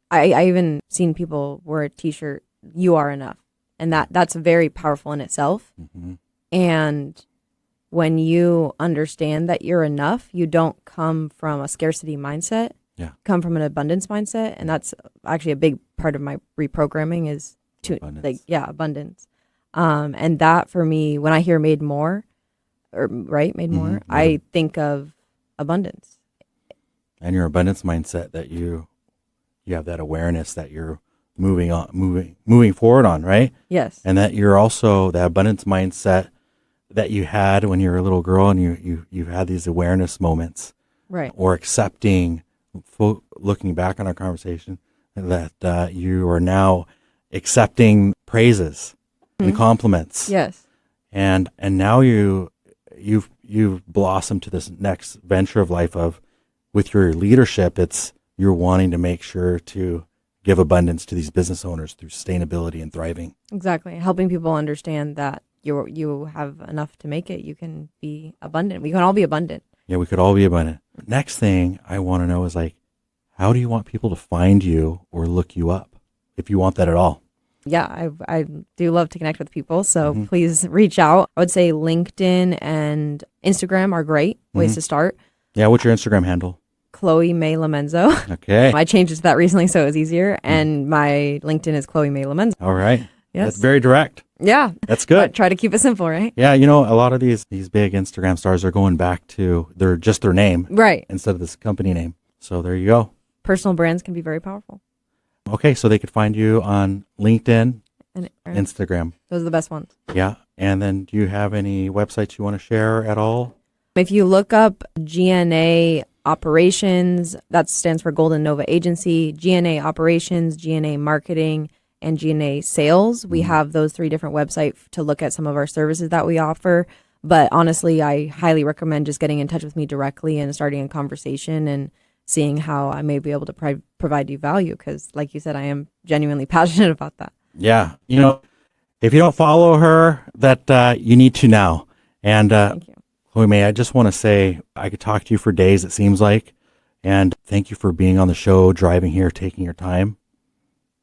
I even seen people wear a t-shirt, you are enough. And that's very powerful in itself. And when you understand that you're enough, you don't come from a scarcity mindset. Yeah. Come from an abundance mindset. And that's actually a big part of my reprogramming is abundance. Abundance. And that for me, when I hear made more, I think of abundance. And your abundance mindset, that you have that awareness that you're moving forward on, right? Yes. And that you're also the abundance mindset that you had when you were a little girl, and you've had these awareness moments, right? Or accepting, looking back on our conversation, that you are now accepting praises and compliments. Yes. And now you've blossomed to this next venture of life with your leadership. You're wanting to make sure to give abundance to these business owners through sustainability and thriving. Exactly. Helping people understand that you have enough to make it. You can be abundant. We can all be abundant. Yeah, we could all be abundant. Next thing I want to know is how do you want people to find you or look you up, if you want that at all? Yeah, I do love to connect with people, so please reach out. I would say LinkedIn and Instagram are great ways to start. Yeah, what's your Instagram handle? Chloe May Lamenzo. Okay. I changed it to that recently, so it was easier. And my LinkedIn is Chloe May Lamenzo. All right. Yes. That's very direct. Yeah. That's good. Try to keep it simple, right? Yeah, a lot of these big Instagram stars are going back to their name. Right. Instead of this company name. So there you go. Personal brands can be very powerful. Okay, so they could find you on LinkedIn and Instagram. Those are the best ones. Yeah. And then do you have any websites you want to share at all? If you look up GNA Operations, that stands for Golden Nova Agency, GNA Operations, GNA Marketing, and GNA Sales. We have those 3 different websites to look at some of our services that we offer. But honestly, I highly recommend just getting in touch with me directly and starting a conversation and seeing how I may be able to provide you value. Because like you said, I am genuinely passionate about that. Yeah. If you don't follow her, that you need to now. And Thank you. Chloe May, I just want to say I could talk to you for days, it seems like. And thank you for being on the show, driving here, taking your time.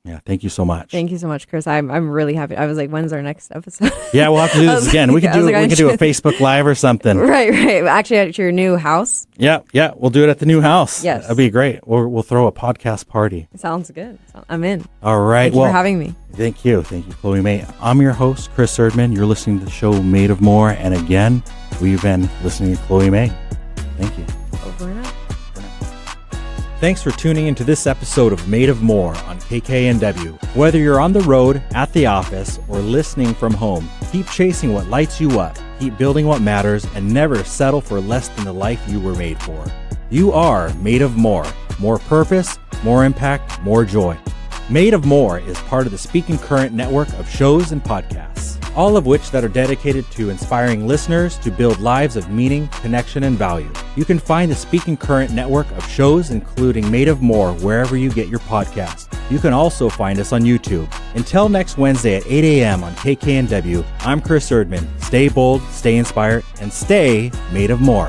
Yeah, thank you so much. Thank you so much, Chris. I'm really happy. I was like, when's our next episode? Yeah, we'll have to do this again. We could do a Facebook Live or something. Right. Actually, at your new house. Yeah, we'll do it at the new house. Yes. That'd be great. We'll throw a podcast party. Sounds good. I'm in. All right. Thank you for having me. Thank you, Chloe May. I'm your host, Chris Erdman. You're listening to the show Made of More. And again, we've been listening to Chloe May. Thank you. Over and out. Thanks for tuning into this episode of Made of More on KKNW. Whether you're on the road, at the office, or listening from home, keep chasing what lights you up, keep building what matters, and never settle for less than the life you were made for. You are made of more. More purpose, more impact, more joy. Made of More is part of the Speaking Current network of shows and podcasts, all of which that are dedicated to inspiring listeners to build lives of meaning, connection, and value. You can find the Speaking Current network of shows, including Made of More, wherever you get your podcast. You can also find us on YouTube. Until next Wednesday at 8 a.m. on KKNW, I'm Chris Erdman. Stay bold, stay inspired, and stay made of more.